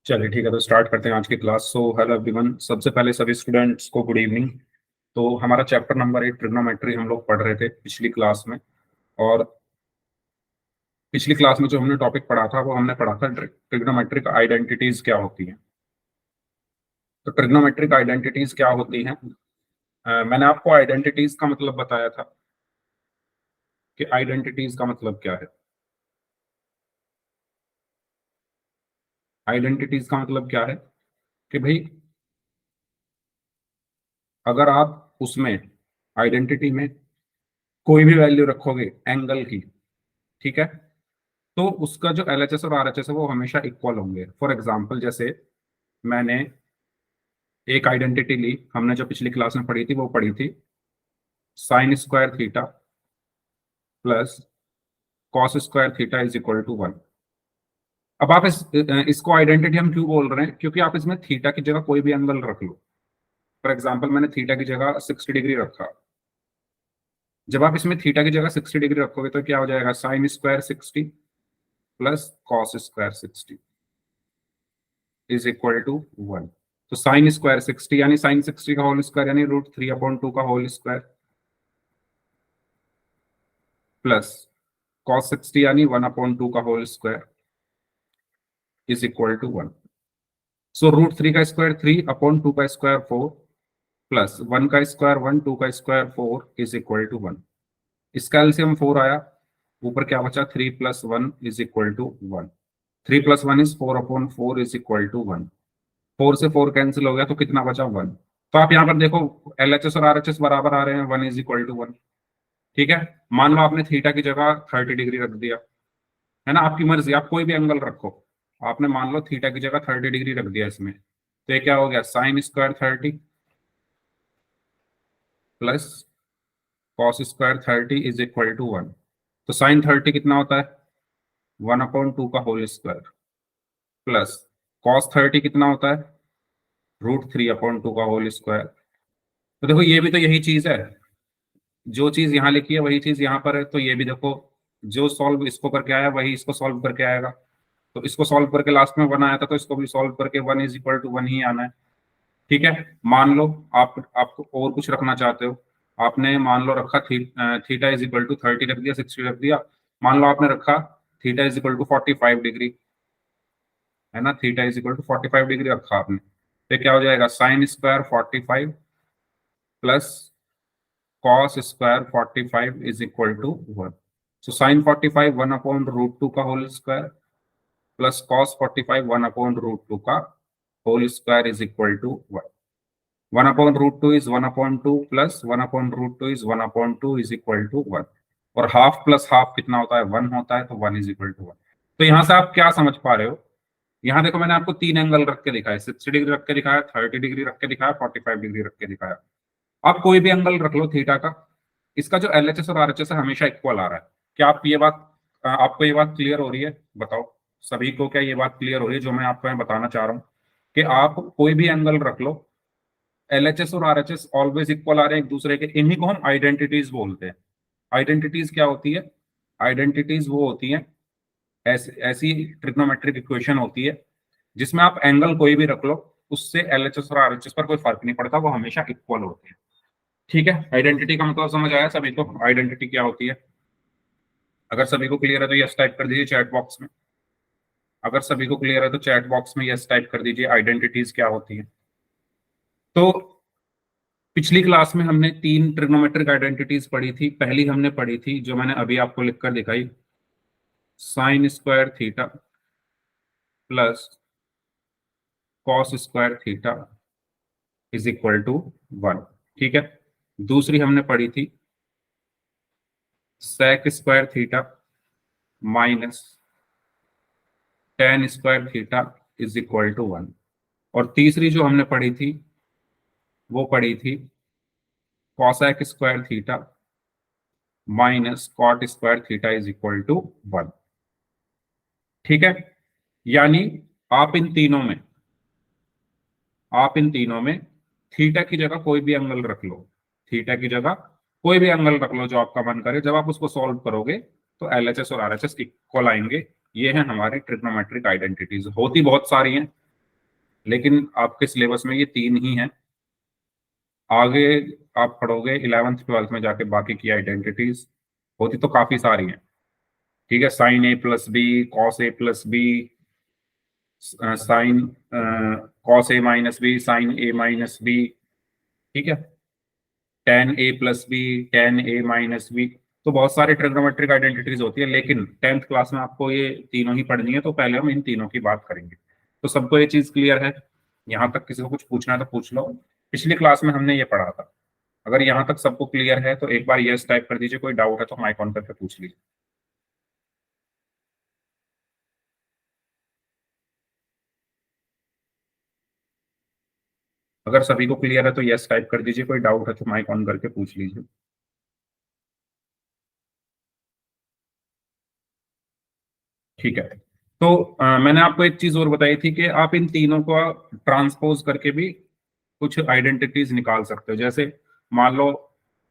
चलिए ठीक है, तो स्टार्ट करते हैं आज की क्लास। सो हेलो एवरीवन, सबसे पहले सभी स्टूडेंट्स को गुड इवनिंग। तो हमारा चैप्टर नंबर 8 ट्रिग्नोमेट्री हम लोग पढ़ रहे थे पिछली क्लास में। और पिछली क्लास में जो हमने टॉपिक पढ़ा था वो हमने पढ़ा था ट्रिग्नोमेट्रिक आइडेंटिटीज क्या होती हैं। तो ट्रिग्नोमेट्रिक आइडेंटिटीज क्या होती हैं, मैंने आपको आइडेंटिटीज का मतलब बताया था कि आइडेंटिटीज का मतलब क्या है। आइडेंटिटीज का मतलब क्या है कि भाई अगर आप उसमें आइडेंटिटी में कोई भी वैल्यू रखोगे एंगल की, ठीक है, तो उसका जो एलएचएस और आरएचएस है वो हमेशा इक्वल होंगे। फॉर एग्जांपल जैसे मैंने एक आइडेंटिटी ली, हमने जो पिछली क्लास में पढ़ी थी वो पढ़ी थी sine square theta plus cos square theta is equal to 1। अब आप इसको आइडेंटिटी हम क्यों बोल रहे हैं, क्योंकि आप इसमें थीटा की जगह कोई भी एंगल रख लो। फॉर एग्जाम्पल मैंने थीटा की जगह 60 डिग्री रखा। जब आप इसमें थीटा की जगह 60 डिग्री रखोगे तो क्या हो जाएगा, sine square 60 plus cos square 60 is equal to 1। तो साइन स्क्वायर 60 यानी साइन 60 का होल स्क्वायर यानी √3/2 का होल स्क्वायर प्लस कॉस 60 यानी 1/2 का whole square is equal to 1। So √3 का स्क्वायर 3/2 का स्क्वायर 4 प्लस 1 का स्क्वायर 1 2 का स्क्वायर 4 इज इक्वल टू 1। इसका एलसीएम 4 आया, ऊपर क्या बचा 3 + 1 is equal to 1। 3 + 1 is 4/4 is equal to 1। 4 से 4 कैंसिल हो गया तो कितना बचा 1। तो आप यहाँ पर देखो एलएचएस और आरएचएस बराबर आ रहे हैं, 1 इज इक्वल टू 1। ठीक है, मान लो आपने थीटा की जगह 30 डिग्री रख दिया, है ना, आपकी मर्जी, आप कोई भी एंगल रखो। आपने मान लो थीटा की जगह 30 डिग्री रख दिया इसमें, तो ये क्या हो गया sine square 30 plus cos square 30 is equal to 1। तो साइन 30 कितना होता है 1/2 का होल स्क्वायर प्लस कॉस 30 कितना होता है √3/2 का होल स्क्वायर। तो देखो ये भी तो यही चीज है, जो चीज यहाँ लिखी है वही चीज यहाँ पर है। तो ये भी देखो, जो सॉल्व इसको करके आया वही इसको सॉल्व करके आएगा। तो इसको सॉल्व करके लास्ट में 1 आया था, तो इसको भी सॉल्व करके 1 इज इक्वल टू 1 ही आना है। ठीक है, मान लो आपको और कुछ रखना चाहते हो। आपने मान लो रखा थीटा इज इक्वल टू 30 रख दिया, 60 रख दिया। मान लो आपने रखा theta is equal to 45 degree, है ना, theta is equal to 45 degree रखा आपने, तो क्या हो जाएगा sine square 45 plus cos square 45 is equal to 1। So sine 45 1/√2 का होल स्क्वायर प्लस कॉस 45 1/√2 का whole square is equal to 1। 1/√2 is 1/2 plus 1/√2 is 1/2 is equal to 1। और हाफ प्लस हाफ कितना होता है 1 होता है, तो 1 इज इक्वल टू 1। तो यहां से आप क्या समझ पा रहे हो, यहाँ देखो मैंने आपको 3 एंगल रख के दिखाया, 60 डिग्री रख के दिखाया, 30 डिग्री रख के दिखाया, 45 डिग्री रख के दिखाया। आप कोई भी एंगल रख लो थीटा का, इसका जो एलएचएस और आरएचएस है हमेशा इक्वल आ रहा है। क्या आप ये बात आपको ये बात क्लियर हो रही है, बताओ सभी को, क्या ये बात क्लियर हो रही है जो मैं आपको यहाँ बताना चाह रहा हूँ कि आप कोई भी एंगल रख लो, एलएचएस और आरएचएस ऑलवेज इक्वल आ रहे हैं एक दूसरे के। इन्हीं को हम आइडेंटिटीज बोलते हैं। आइडेंटिटीज क्या होती है, आइडेंटिटीज वो होती हैं ऐसी ट्रिग्नोमेट्रिक इक्वेशन होती है जिसमें आप एंगल कोई भी रख लो, उससे एलएचएस और आरएचएस पर कोई फर्क नहीं पड़ता, वो हमेशा इक्वल होते हैं। ठीक है, आइडेंटिटी का मतलब समझ आया सभी को, आइडेंटिटी क्या होती है। अगर सभी को क्लियर है तो यस टाइप कर दीजिए चैट बॉक्स में। अगर सभी को क्लियर है तो चैट बॉक्स में यस टाइप कर दीजिए, आइडेंटिटीज क्या होती है। तो पिछली क्लास में हमने 3 ट्रिग्नोमेट्रिक आइडेंटिटीज पढ़ी थी। पहली हमने पढ़ी थी जो मैंने अभी आपको लिखकर दिखाई, sine square theta plus cos square theta is equal to 1। ठीक है, दूसरी हमने पढ़ी थी sec square theta minus tan square theta is equal to 1। और तीसरी जो हमने पढ़ी थी वो पढ़ी थी cosec square theta minus cot square theta is equal to 1। ठीक है, यानी आप इन तीनों में थीटा की जगह कोई भी एंगल रख लो, थीटा की जगह कोई भी एंगल रख लो जो आपका मन करे। जब आप उसको सॉल्व करोगे तो एलएचएस और आरएचएस इक्वल आएंगे। ये है हमारी ट्रिग्नोमेट्रिक आइडेंटिटीज, होती बहुत सारी हैं लेकिन आपके सिलेबस में ये तीन ही हैं। आगे आप पढ़ोगे 11th 12th में जाके बाकी की आइडेंटिटीज होती तो काफी सारी हैं। ठीक है, sine A plus B, cos A plus B, sign cos A minus B, sign A minus B. ठीक है, टेन ए प्लस बी, टेन ए माइनस बी। तो बहुत सारी ट्रिग्नोमेट्रिक आइडेंटिटीज होती है, लेकिन 10th क्लास में आपको ये तीनों ही पढ़नी है, तो पहले हम इन तीनों की बात करेंगे। तो सबको ये चीज क्लियर है? यहाँ तक किसी को कुछ पूछना है तो पूछ लो। पिछली क्लास में हमने ये पढ़ा था। अगर यहाँ तक सबको क्लियर है तो एक बार यस टाइप कर दीजिए, कोई डाउट है तो माइक ऑन करके पूछ लीजिए। अगर सभी को क्लियर है तो यस टाइप कर दीजिए, कोई डाउट है तो माइक ऑन करके पूछ लीजिए। ठीक है। तो मैंने आपको एक चीज और बताई थी कि आप इन तीनों को ट्रांसपोज करके भी कुछ आइडेंटिटीज निकाल सकते हो। जैसे मान लो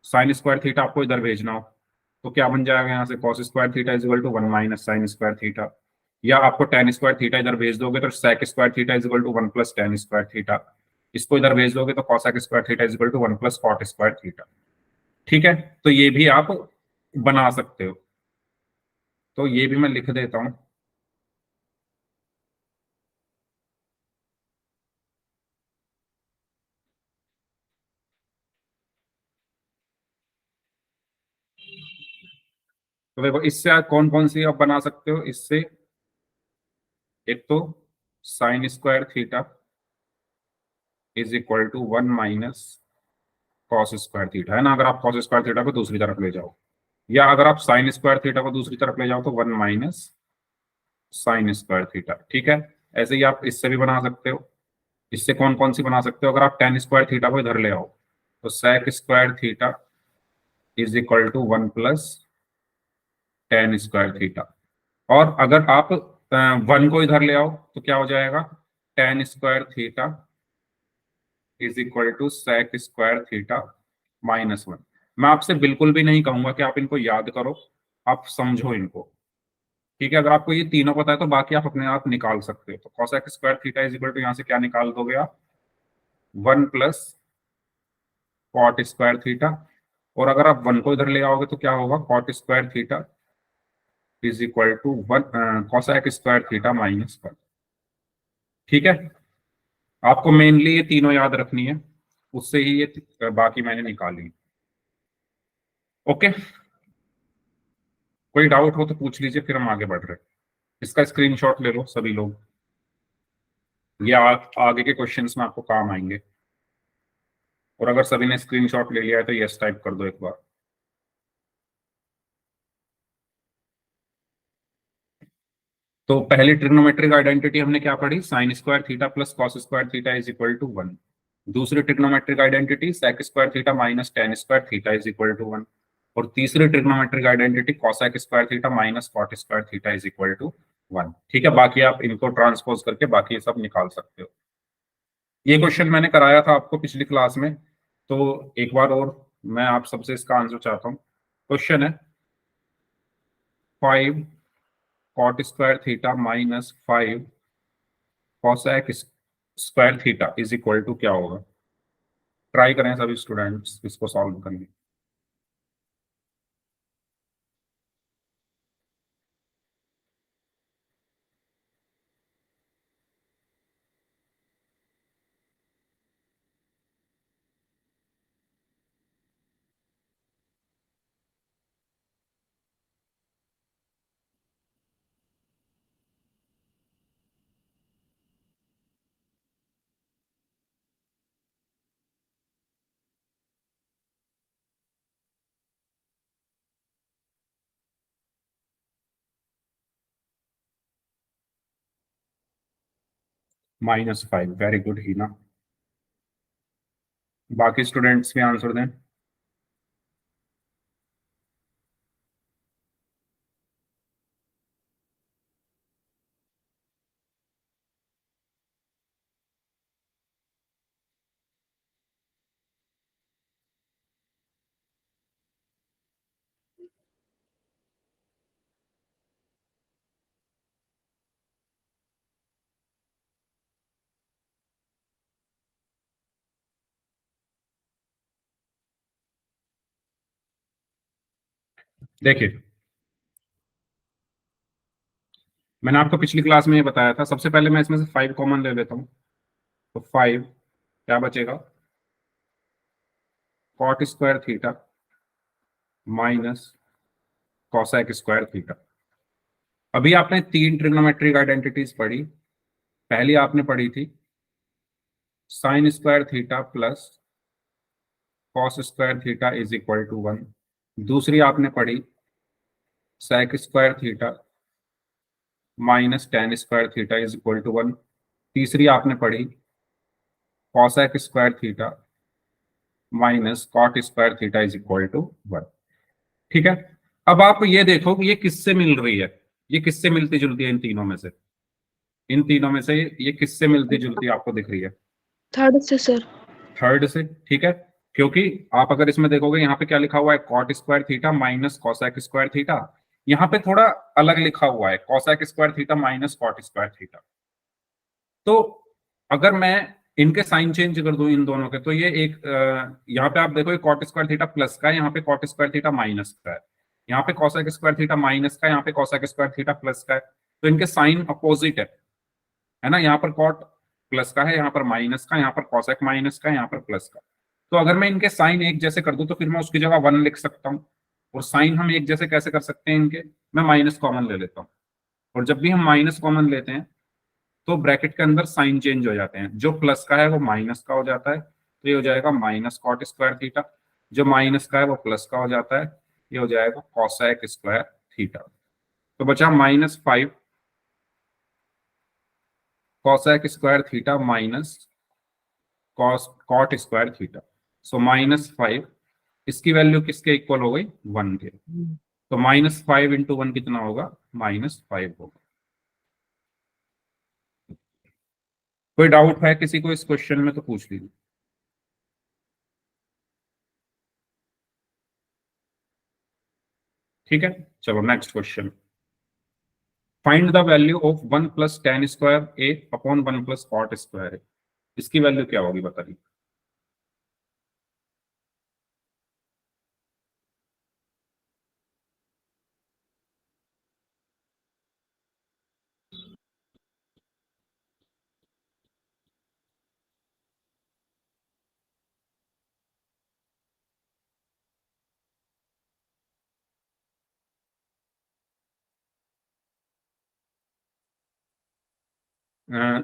साइन स्क्वायर थीटा आपको इधर भेजना हो, तो क्या बन जाएगा यहाँ से, cos square theta is equal to 1 - sine square theta. या आपको टेन स्क्वायर थीटा इधर भेज दोगे तो sec square theta is equal to 1 + tan square theta. इसको इधर भेज दोगे तो cosec square theta is equal to 1 + cot square theta. ठीक है, तो ये भी आप बना सकते हो। तो ये भी मैं लिख देता हूँ। तो देखो, इससे आप कौन कौन सी आप बना सकते हो इससे। एक तो sine square theta is equal to 1 - cos square theta, है ना। अगर आप कॉस स्क्वायर थीटा को दूसरी तरफ ले जाओ, या अगर आप साइन स्क्वायर थीटा को दूसरी तरफ ले जाओ तो 1 - साइन स्क्वायर थीटा। ठीक है, ऐसे ही आप इससे भी बना सकते हो। इससे कौन कौन सी बना सकते हो, अगर आप टेन स्क्वायर थीटा को इधर ले आओ तो sec square theta is equal to 1 + tan square theta. और अगर आप वन को इधर ले आओ तो क्या हो जाएगा, tan square theta is equal to sec square theta - 1। मैं आपसे बिल्कुल भी नहीं कहूंगा कि आप इनको याद करो, आप समझो इनको। ठीक है, अगर आपको ये तीनों पता है तो बाकी आप अपने आप निकाल सकते हो। तो cosec square theta is equal to यहाँ से क्या निकाल दोगे आप, 1 + कॉट स्क्वायर थीटा। और अगर आप वन को इधर ले आओगे तो क्या होगा, cot square theta is equal to 1 cosec square theta - 1। ठीक है, आपको मेनली ये तीनों याद रखनी है, उससे ही ये बाकी मैंने निकाली। ओके, कोई डाउट हो तो पूछ लीजिए, फिर हम आगे बढ़ रहे हैं। इसका स्क्रीनशॉट ले लो सभी लोग, ये आगे के क्वेश्चंस में आपको काम आएंगे। और अगर सभी ने स्क्रीनशॉट ले लिया है तो यस टाइप कर दो एक बार। तो पहली ट्रिग्नोमेट्रिक आइडेंटिटी हमने क्या पढ़ी, sine square theta plus cos square theta is equal to 1। दूसरी trigonometric identity sec square theta minus tan square theta is equal to 1। और तीसरी trigonometric identity cosec square theta minus cot square theta is equal to 1। ठीक है, बाकी आप इनको transpose करके बाकी ये सब निकाल सकते हो। ये क्वेश्चन मैंने कराया था आपको पिछली क्लास में, तो एक बार और मैं आप सबसे इसका आंसर चाहता हूँ। क्वेश्चन है 5 cot square theta - 5 cosec square theta is equal to क्या होगा। ट्राई करें सभी स्टूडेंट्स इसको सॉल्व करने। -5, वेरी गुड ही ना। बाकी स्टूडेंट्स भी आंसर दें। देखिए, मैंने आपको पिछली क्लास में ये बताया था। सबसे पहले मैं इसमें से 5 कॉमन ले लेता हूँ, तो 5 क्या बचेगा, cot square theta minus cosec square theta. अभी आपने 3 ट्रिग्नोमेट्रिक आइडेंटिटीज पढ़ी। पहली आपने पढ़ी थी sine square theta plus cos square theta is equal to 1। दूसरी आपने पढ़ी sec square theta minus tan square theta is equal to 1। तीसरी आपने पढ़ी cosec square theta minus cot square theta is equal to 1। ठीक है। अब आप ये देखो कि ये किससे मिल रही है, ये किससे मिलती जुलती है इन तीनों में से, इन तीनों में से ये किससे मिलती जुलती आपको दिख रही है? थर्ड से सर। थर्ड से। ठीक है, क्योंकि आप अगर इसमें देखोगे यहाँ पे क्या लिखा हुआ है, cot square theta minus cosec square theta. यहाँ पे थोड़ा अलग लिखा हुआ है, cosec square theta minus cot square theta. तो अगर मैं इनके साइन चेंज कर दूं इन दोनों के, तो ये एक यहाँ पे आप देखो कॉट स्क्वायर थीटा प्लस का है, यहाँ पे कॉट स्क्वायर थीटा माइनस का है, यहाँ पे कॉसेक स्क्वायर थीटा माइनस का है, यहाँ पे कॉसेक स्क्वायर थीटा प्लस का है। तो इनके साइन अपोजिट है ना। यहाँ पर कॉट प्लस का है, यहाँ पर माइनस का, यहाँ पर कॉसेक माइनस का, यहाँ पर प्लस का। तो अगर मैं इनके साइन एक जैसे कर दूं तो फिर मैं उसकी जगह 1 लिख सकता हूँ। और साइन हम एक जैसे कैसे कर सकते हैं इनके, मैं माइनस कॉमन ले लेता हूँ। और जब भी हम माइनस कॉमन लेते हैं तो ब्रैकेट के अंदर साइन चेंज हो जाते हैं, जो प्लस का है वो माइनस का हो जाता है, तो ये हो जाएगा माइनस कॉट स्क्वायर थीटा। जो माइनस का है वो प्लस का हो जाता है, ये हो जाएगा कॉसेक स्क्वायर थीटा। तो बचा -5 cosec square theta minus cos cot square theta. So -5, इसकी वैल्यू किसके इक्वल हो गई, 1 के। तो -5 इंटू 1 कितना होगा, -5 होगा। कोई डाउट है किसी को इस क्वेश्चन में तो पूछ लीजिए। ठीक है, चलो next question. Find the value of 1 plus tan square A upon 1 plus cot square A. इसकी वैल्यू क्या होगी बताइए।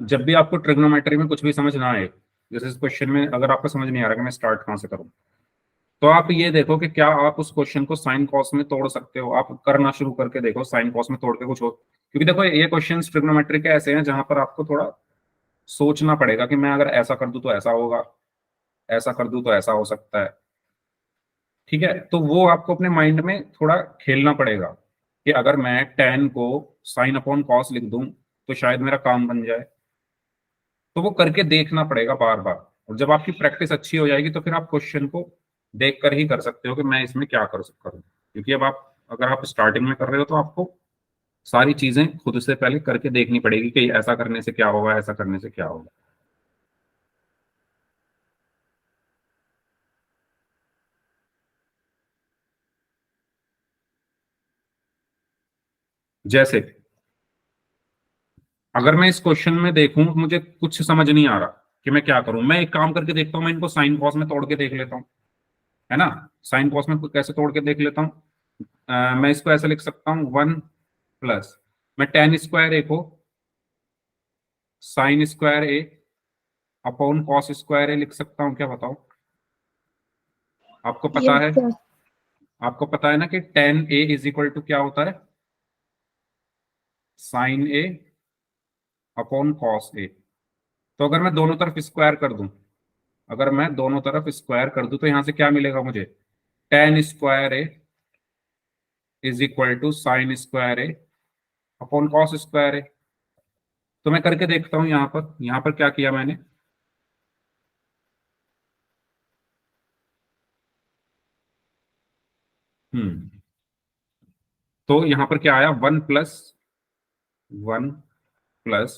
जब भी आपको ट्रिग्नोमेट्री में कुछ भी समझ ना आए, जैसे इस क्वेश्चन में अगर आपको समझ नहीं आ रहा कि मैं स्टार्ट कहाँ से करूँ, तो आप ये देखो कि क्या आप उस क्वेश्चन को साइन कॉस में तोड़ सकते हो। आप करना शुरू करके देखो, साइन कॉस में तोड़ के कुछ हो, क्योंकि देखो ये क्वेश्चन ट्रिग्नोमेट्री के ऐसे हैं जहां पर आपको थोड़ा सोचना पड़ेगा कि मैं अगर ऐसा कर दूं तो ऐसा होगा, ऐसा कर दूं तो ऐसा हो सकता है। ठीक है, तो वो आपको अपने माइंड में थोड़ा खेलना पड़ेगा कि अगर मैं टेन को साइन अपॉन कॉस लिख दूं तो शायद मेरा काम बन जाए। तो वो करके देखना पड़ेगा बार बार। और जब आपकी प्रैक्टिस अच्छी हो जाएगी तो फिर आप क्वेश्चन को देख कर ही कर सकते हो कि मैं इसमें क्या कर सकता हूँ। क्योंकि अब आप अगर आप स्टार्टिंग में कर रहे हो तो आपको सारी चीजें खुद से पहले करके देखनी पड़ेगी कि ऐसा करने से क्या होगा, ऐसा करने से क्या होगा। जैसे अगर मैं इस क्वेश्चन में देखूं, मुझे कुछ समझ नहीं आ रहा कि मैं क्या करूं, मैं एक काम करके देखता हूं, मैं इनको साइन कॉस में तोड़ के देख लेता हूं, है ना। साइन कॉस में कैसे तोड़ के देख लेता हूं, मैं इसको ऐसे लिख सकता हूँ 1 प्लस, मैं टेन स्क्वायर ए को sign square A upon cos square ए लिख सकता हूँ, क्या बताओ। आपको पता यस है, सर। आपको पता है ना कि tan A is equal to क्या होता है, sine A upon cos A. तो अगर मैं दोनों तरफ स्क्वायर कर दूं, अगर मैं दोनों तरफ स्क्वायर कर दूं तो यहां से क्या मिलेगा मुझे, tan square A is equal to sine square A upon cos square A. तो मैं करके देखता हूं, यहाँ पर क्या किया मैंने, हम्म, तो यहाँ पर क्या आया, 1 प्लस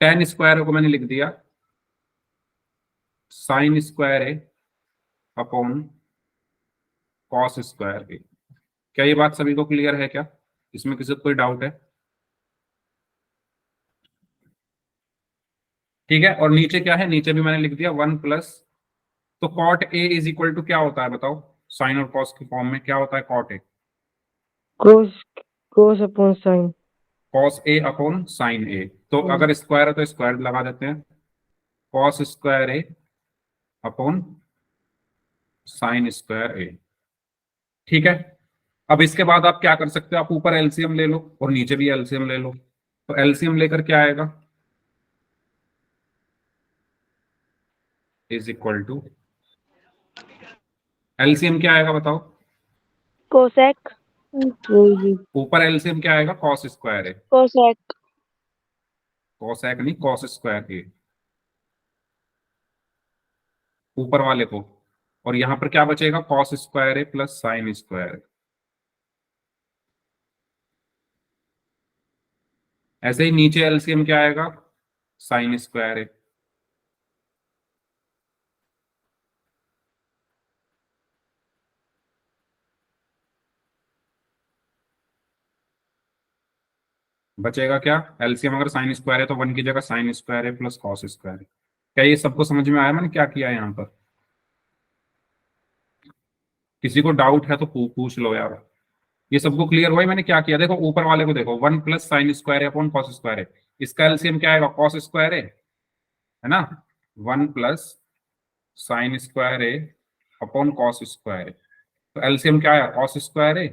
टेन स्क्वायर को मैंने लिख दिया sign square A upon cos square ए। क्या ये बात सभी को क्लियर है क्या? इसमें किसी को कोई डाउट है? ठीक है, और नीचे क्या है, नीचे भी मैंने लिख दिया 1 प्लस, तो cot A is equal to क्या होता है बताओ? साइन और कॉस के फॉर्म में क्या होता है cot A? Cos cos upon sine. Cos A upon sine A. तो अगर स्क्वायर है तो स्क्वायर लगा देते हैं, cos square A upon sine square A. ठीक है, अब इसके बाद आप क्या कर सकते हो, आप ऊपर एलसीएम ले लो और नीचे भी एलसीएम ले लो। तो एलसीएम लेकर क्या आएगा, इज इक्वल टू, एलसीएम क्या आएगा बताओ? कोसेक। ऊपर एलसीएम क्या आएगा, कॉस स्क्वायर है, कोसेक। कॉसेक नहीं, कॉस स्क्वायर ए ऊपर वाले को, और यहां पर क्या बचेगा, cos square A plus sine square. ऐसे ही नीचे एलसीएम क्या आएगा, साइन स्क्वायर ए। बचेगा क्या, एलसीएम अगर साइन स्क्वायर है तो 1 की जगह साइन स्क्वायर है प्लस कॉस स्क्वायर है। क्या ये सबको समझ में आया मैंने क्या किया है यहाँ पर? किसी को डाउट है तो पूछ लो यार। ये सबको क्लियर हुआ है मैंने क्या किया? देखो ऊपर वाले को देखो, 1 प्लस साइन स्क्वायर है अपॉन कॉस स्क्वायर है, इसका एलसीएम क्या आएगा, कॉस स्क्वायर है ना? 1 प्लस साइन स्क्वायर है अपॉन कॉस स्क्वायर है, तो एलसीएम क्या आया, कॉस स्क्वायर है,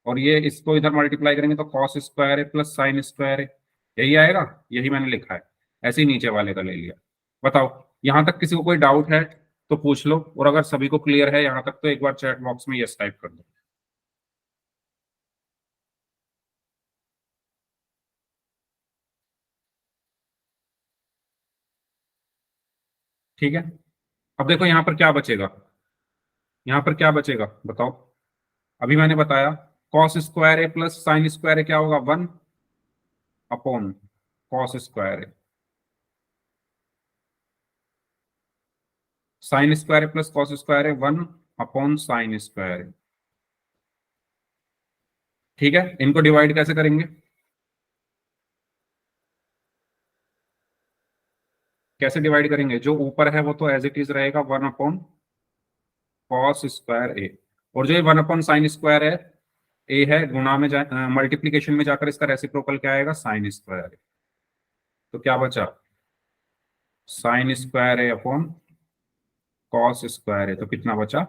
और ये इसको इधर मल्टीप्लाई करेंगे तो कॉस स्क्वायर है प्लस साइन स्क्वायर है, यही आएगा, यही मैंने लिखा है। ऐसे ही नीचे वाले का ले लिया। बताओ, यहां तक किसी को कोई डाउट है तो पूछ लो, और अगर सभी को क्लियर है यहां तक तो एक बार चैट बॉक्स में यस टाइप कर दो। ठीक है, अब देखो यहां पर क्या बचेगा, यहां पर क्या बचेगा बताओ? अभी मैंने बताया कॉस स्क्वायर है प्लस साइन स्क्वायर है क्या होगा, 1 अपॉन कॉस स्क्वायर है, साइन स्क्वायर है प्लस कॉस स्क्वायर है 1 अपॉन साइन स्क्वायर है। ठीक है, इनको डिवाइड कैसे करेंगे, कैसे डिवाइड करेंगे, जो ऊपर है वो तो एज इट इज रहेगा 1 अपॉन कॉस स्क्वायर ए, और जो ये 1 अपॉन साइन स्क्वायर है ए है, गुणा में मल्टीप्लीकेशन में जाकर इसका रेसिप्रोकल क्या आएगा, साइन स्क्वायर है। तो क्या बचा, साइन स्क्वायर है अपॉन कॉस स्क्वायर है, तो कितना बचा,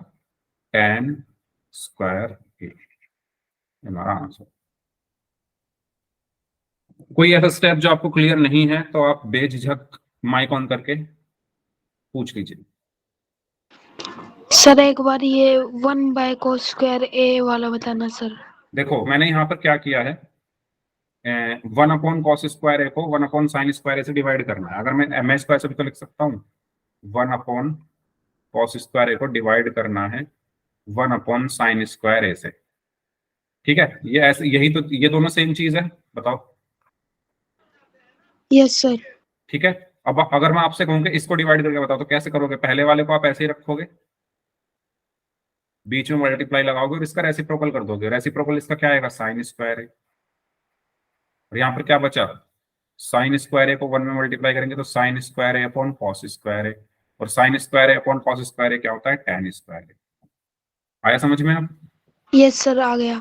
टेन स्क्वायर ए, हमारा आंसर। कोई ऐसा स्टेप जो आपको क्लियर नहीं है तो आप बेझिझक माइक ऑन करके पूछ लीजिए। सर एक बार ये 1/cos² ए वाला बताना सर। देखो मैंने यहाँ पर क्या किया है, 1 अपॉन कॉस स्क्वायर ए को 1 अपॉन साइन स्क्वायर ए से डिवाइड करना है। अगर मैं एम ए स्क्वायर से भी तो लिख सकता हूँ, 1 अपॉन कॉस स्क्वायर ए को डिवाइड करना है 1 अपॉन साइन स्क्वायर ए से। ठीक है, ये ऐसे, यही तो, ये दोनों सेम चीज है, बताओ। Yes sir. ठीक है, अब अगर मैं आपसे कहूँ कि इसको डिवाइड करके बताओ तो कैसे करोगे, पहले वाले को आप ऐसे ही रखोगे, बीच में मल्टीप्लाई लगाओगे और इसका रेसिप्रोकल कर दोगे, रेसिप्रोकल इसका क्या आएगा, साइन स्क्वायर है, और यहाँ पर क्या बचा, साइन स्क्वायर ए को 1 में मल्टीप्लाई करेंगे तो sine square A upon cos square है, और sign square A upon cos square ए क्या होता है, टेन स्क्वायर है। आया समझ में अब? यस सर आ गया।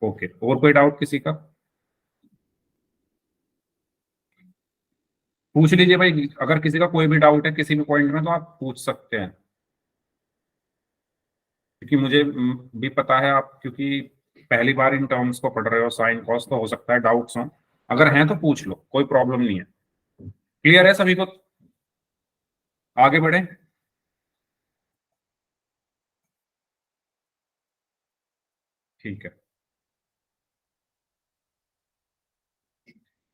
ओके, और कोई डाउट किसी का? पूछ लीजिए भाई, अगर किसी का कोई भी डाउट है किसी भी पॉइंट में तो आप पूछ सकते हैं, क्योंकि मुझे भी पता है आप, क्योंकि पहली बार इन टर्म्स को पढ़ रहे हो, साइन कॉस, तो हो सकता है डाउट्स हो, अगर हैं तो पूछ लो, कोई प्रॉब्लम नहीं है। क्लियर है सभी को? आगे बढ़े। ठीक है,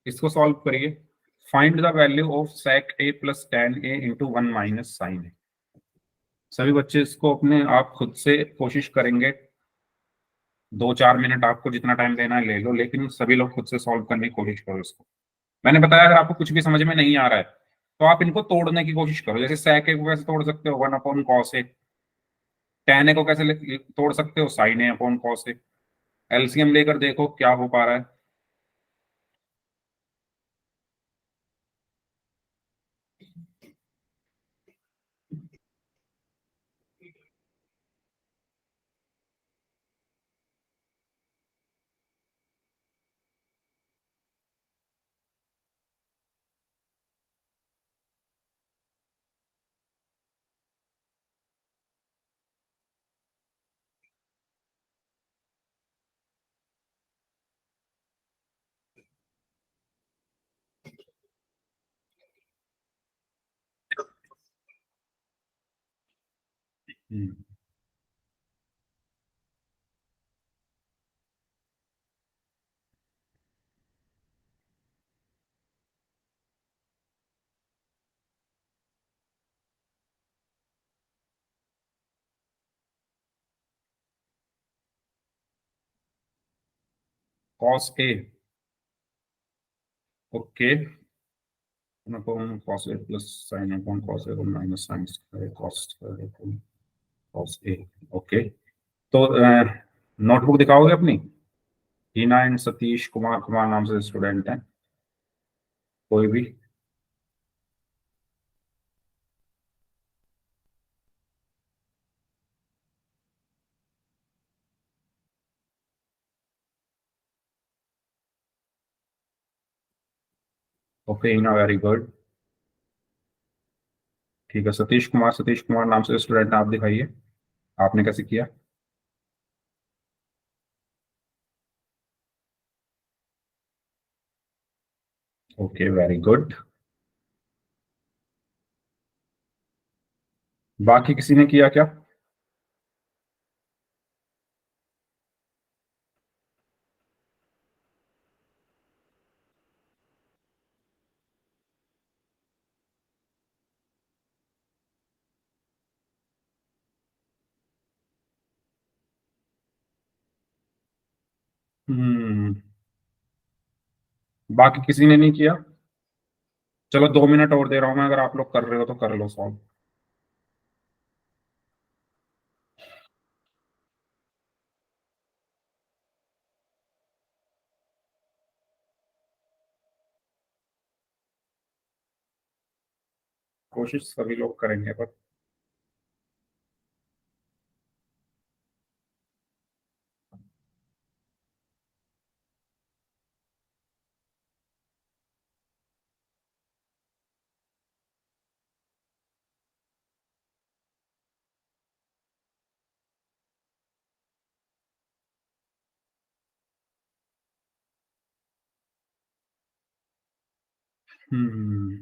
इसको सॉल्व करिए। Find the value of sec a plus tan a into 1 - sin a। सभी बच्चे इसको अपने आप खुद से कोशिश करेंगे, 2-4 मिनट आपको जितना टाइम देना है ले लो, लेकिन सभी लोग खुद से सॉल्व करने की कोशिश करो इसको। मैंने बताया अगर आपको कुछ भी समझ में नहीं आ रहा है तो आप इनको तोड़ने की कोशिश करो, जैसे sec a को कैसे तोड़ सकते हो, 1 upon cos A, tan a को कैसे तोड़ सकते हो, sin a upon cos a। LCM लेकर देखो क्या हो पा रहा है। cos a, okay, upon cos a plus sin upon cos a minus sin square cos square upon cos a, okay. तो नोटबुक दिखाओगे अपनी? हीना एंड सतीश कुमार कुमार नाम से स्टूडेंट हैं, कोई भी? ओके हीना, वेरी गुड। ठीक है, सतीश कुमार नाम से स्टूडेंट आप दिखाइए, आपने कैसे किया? Okay very good. बाकी किसी ने किया क्या? हम्म, बाकी किसी ने नहीं किया? चलो 2 मिनट और दे रहा हूं मैं, अगर आप लोग कर रहे हो तो कर लो सॉल्व। कोशिश सभी लोग करेंगे पर हम्म,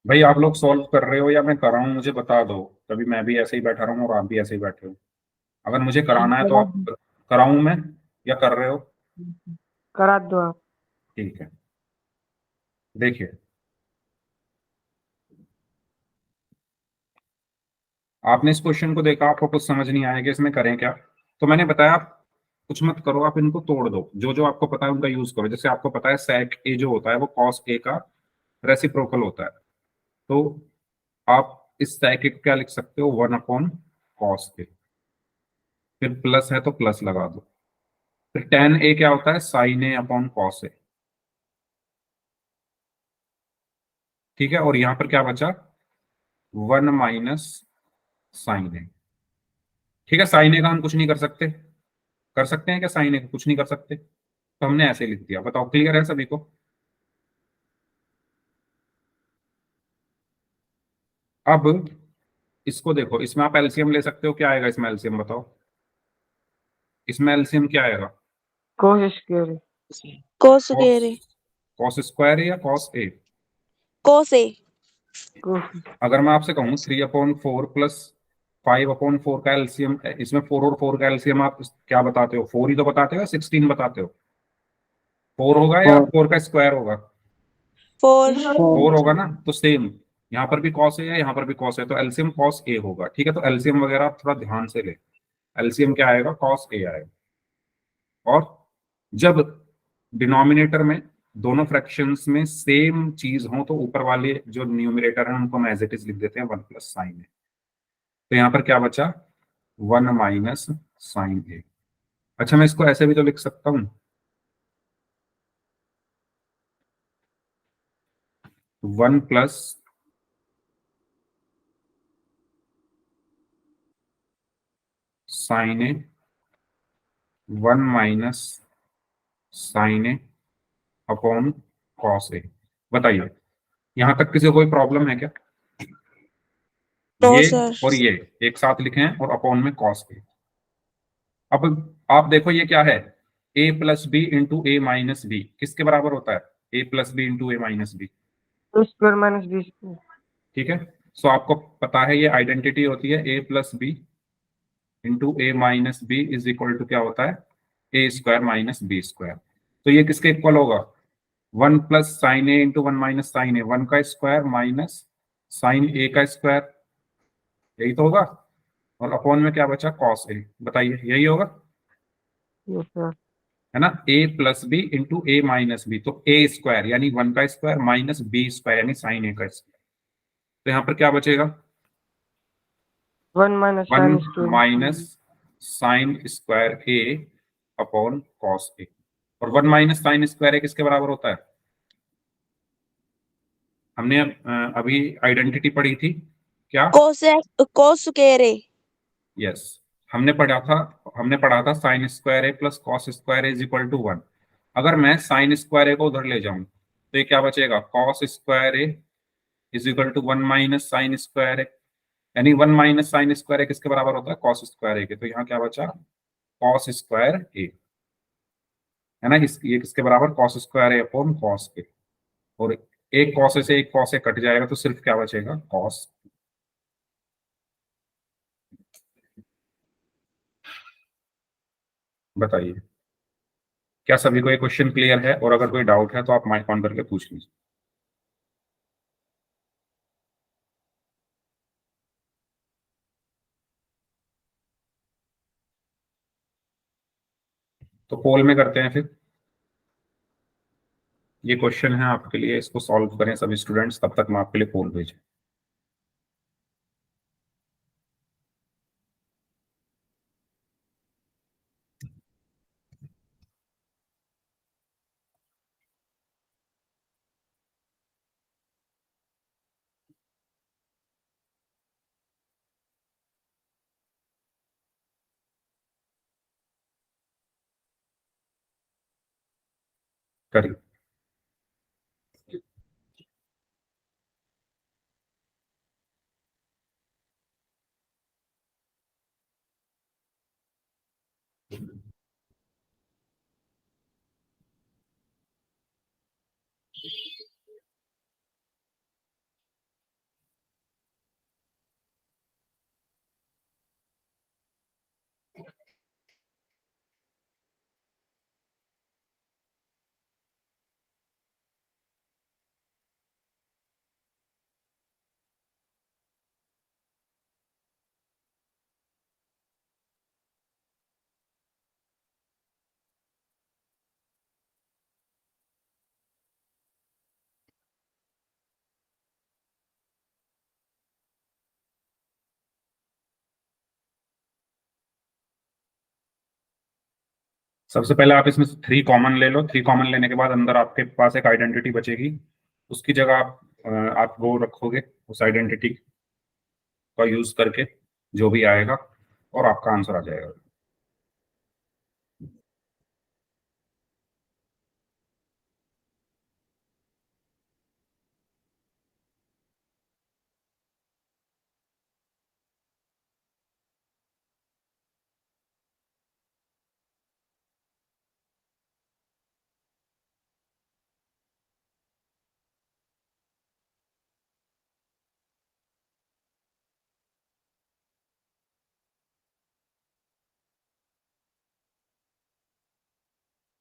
भाई आप लोग सॉल्व कर रहे हो या मैं कर रहा हूँ मुझे बता दो। कभी मैं भी ऐसे ही बैठा रहूँ और आप भी ऐसे ही बैठे हो। अगर मुझे कराना है तो आप कराऊं मैं, या कर रहे हो? करा दो आप। ठीक है, देखिए आपने इस क्वेश्चन को देखा, आपको कुछ समझ नहीं आया कि इसमें करें क्या, तो मैंने बताया आप कुछ मत करो, आप इनको तोड़ दो, जो जो आपको पता है उनका यूज करो। जैसे आपको पता है sec a जो होता है वो cos a का रेसिप्रोकल होता है, तो आप इस sec a को क्या लिख सकते हो, 1/cos a। फिर प्लस है तो प्लस लगा दो। फिर tan a क्या होता है, sin a upon cos a। ठीक है, और यहां पर क्या बचा, 1 माइनस साइन ए। ठीक है, साइन ए का हम कुछ नहीं कर सकते, कर सकते हैं क्या साइन ए का? कुछ नहीं कर सकते, तो हमने ऐसे लिख दिया। बताओ क्लियर है सभी को? अब इसको देखो, इसमें आप एलसीएम ले सकते हो, क्या आएगा इसमें एलसीएम बताओ? इसमें एलसीएम क्या आएगा? कोशिश करें। cos cos, square a, cos square या कॉस ए? cos a, कोशिश। अगर मैं आपसे कहूँ 3/4 प्लस 5/4 का एलसीएम, इसमें 4 और 4 का एलसीएम आप क्या बताते हो? 4 ही तो बताते हो या 16 बताते हो? 4 होगा या 4 का स्क्वायर होगा? 4, 4 होगा ना, तो सेम यहाँ पर भी कॉस ए है, यहाँ पर भी कॉस है, तो एलसीएम कॉस ए होगा। ठीक है, तो एलसीएम वगैरह आप थोड़ा ध्यान से ले। एलसीएम क्या आएगा? कॉस ए आएगा। और जब डिनोमिनेटर में दोनों फ्रैक्शंस में सेम चीज हो तो ऊपर वाले जो न्यूमरेटर हैं उनको हम एज इट इज लिख देते हैं 1 + sin ए। तो यहाँ पर क्या बचा? 1 - sin ए। अच्छा, मैं इसको ऐसे भी तो लिख सकता हूँ, 1 + sin ए, 1 - sin ए अपॉन कॉस ए। बताइए, यहां तक किसी को कोई प्रॉब्लम है क्या? नो ये सर। और ये एक साथ लिखे हैं और अपॉन में कॉस ए। अब आप देखो ये क्या है? a + b × a - b किसके बराबर होता है? a + b × a - b। A square minus B square. ठीक है, सो आपको पता है ये आइडेंटिटी होती है a + b × a - b is equal to क्या होता है? a² - b²। तो ये किसके इक्वल होगा? 1 + sin a × 1 - sin a, 1 का स्क्वायर माइनस साइन ए का स्क्वायर, यही तो होगा। और अपॉन में क्या बचा? Cos A. बताइए, यही होगा, यस सर। है ना? a + b × a - b, तो a² यानी 1 का स्क्वायर माइनस b² यानी साइन ए का स्क्वायर। तो यहाँ पर क्या बचेगा? 1 - one sin square. Minus sine square A upon cos A. और 1 - sin² किसके बराबर होता है? हमने अभी आइडेंटिटी पढ़ी थी क्या? कोस स्क्वायर ए। यस, हमने पढ़ा था sin² a + cos² a is equal to 1। अगर मैं sin² a को उधर ले जाऊं तो ये क्या बचेगा? cos² a is equal to 1 - sin² a, यानी 1 - sin² a किसके बराबर होता है? cos² a के। तो यहाँ क्या बचा? cos² a, है ना? ये किसके बराबर? cos² a upon cos a। और एक cos a से एक cos a कट जाएगा तो सिर्फ क्या बचेगा? cos। बताइए, क्या सभी को ये क्वेश्चन क्लियर है? और अगर कोई डाउट है तो आप माइक ऑन करके पूछ लीजिए। तो पोल में करते हैं फिर। ये क्वेश्चन है आपके लिए, इसको सॉल्व करें सभी स्टूडेंट्स, तब तक मैं आपके लिए पोल भेजें। करिए। सबसे पहले आप इसमें से 3 कॉमन ले लो। 3 कॉमन लेने के बाद अंदर आपके पास एक आइडेंटिटी बचेगी, उसकी जगह आप वो रखोगे, उस आइडेंटिटी का यूज करके जो भी आएगा, और आपका आंसर आ जाएगा।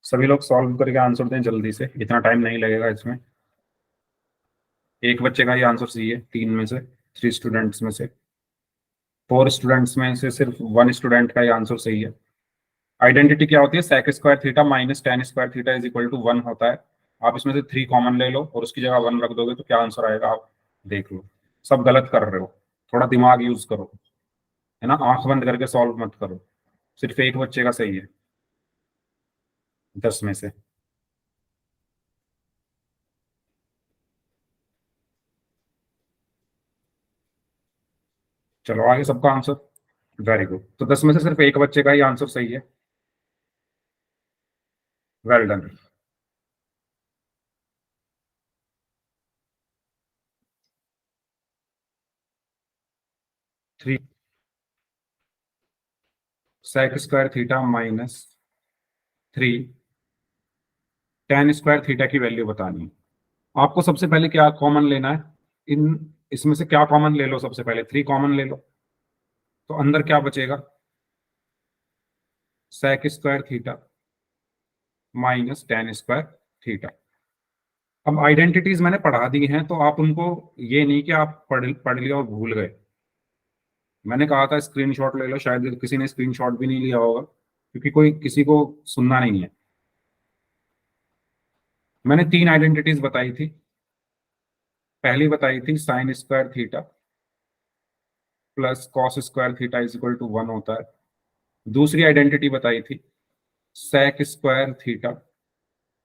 सभी लोग सॉल्व करके आंसर दें जल्दी से, इतना टाइम नहीं लगेगा इसमें। एक बच्चे का ही आंसर सही है, 3 में से, 3 स्टूडेंट्स में से, 4 स्टूडेंट्स में से सिर्फ 1 स्टूडेंट का ही आंसर सही है। आइडेंटिटी क्या होती है? Sec square theta minus tan square theta is equal to 1 होता है। आप इसमें से 3 कॉमन ले लो और उसकी जगह 1 रख दोगे तो क्या आंसर आएगा आप देख लो। सब गलत कर रहे हो, थोड़ा दिमाग यूज करो, है ना, आंख बंद करके सॉल्व मत करो। सिर्फ एक बच्चे का सही है 10 में से। चलो आगे, सबका आंसर वेरी गुड। तो 10 में से सिर्फ एक बच्चे का ही आंसर सही है। Well done. Three sec square theta minus 3 tan square theta की वैल्यू बतानी है। आपको सबसे पहले क्या कॉमन लेना है? इन इसमें से क्या कॉमन ले लो? सबसे पहले 3 कॉमन ले लो, तो अंदर क्या बचेगा? Sec square theta minus tan square theta. अब आइडेंटिटीज मैंने पढ़ा दी हैं, तो आप उनको, ये नहीं कि आप पढ़ पढ़ लिया और भूल गए। मैंने कहा था स्क्रीनशॉट ले लो, शायद किसी ने स्क्रीनशॉट भी नहीं लिया होगा क्योंकि कोई किसी को सुनना नहीं है। मैंने 3 आइडेंटिटीज बताई थी। पहली बताई थी sine square theta plus cos square theta is equal to 1 होता है। दूसरी आइडेंटिटी बताई थी sec square theta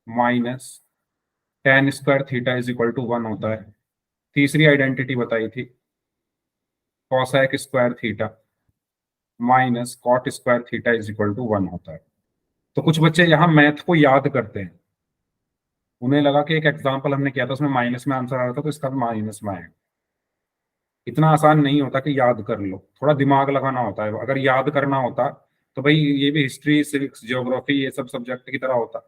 minus tan square theta is equal to 1 होता है। तीसरी आइडेंटिटी बताई थी cosec square theta minus cot square theta is equal to 1 होता है। तो कुछ बच्चे यहाँ मैथ को याद करते हैं, उन्हें लगा कि एक एग्जाम्पल हमने किया था उसमें माइनस में आंसर आ रहा था तो इसका भी माइनस में आएगा। इतना आसान नहीं होता कि याद कर लो, थोड़ा दिमाग लगाना होता है। अगर याद करना होता तो भाई ये भी हिस्ट्री सिविक्स ज्योग्राफी ये सब सब्जेक्ट की तरह होता।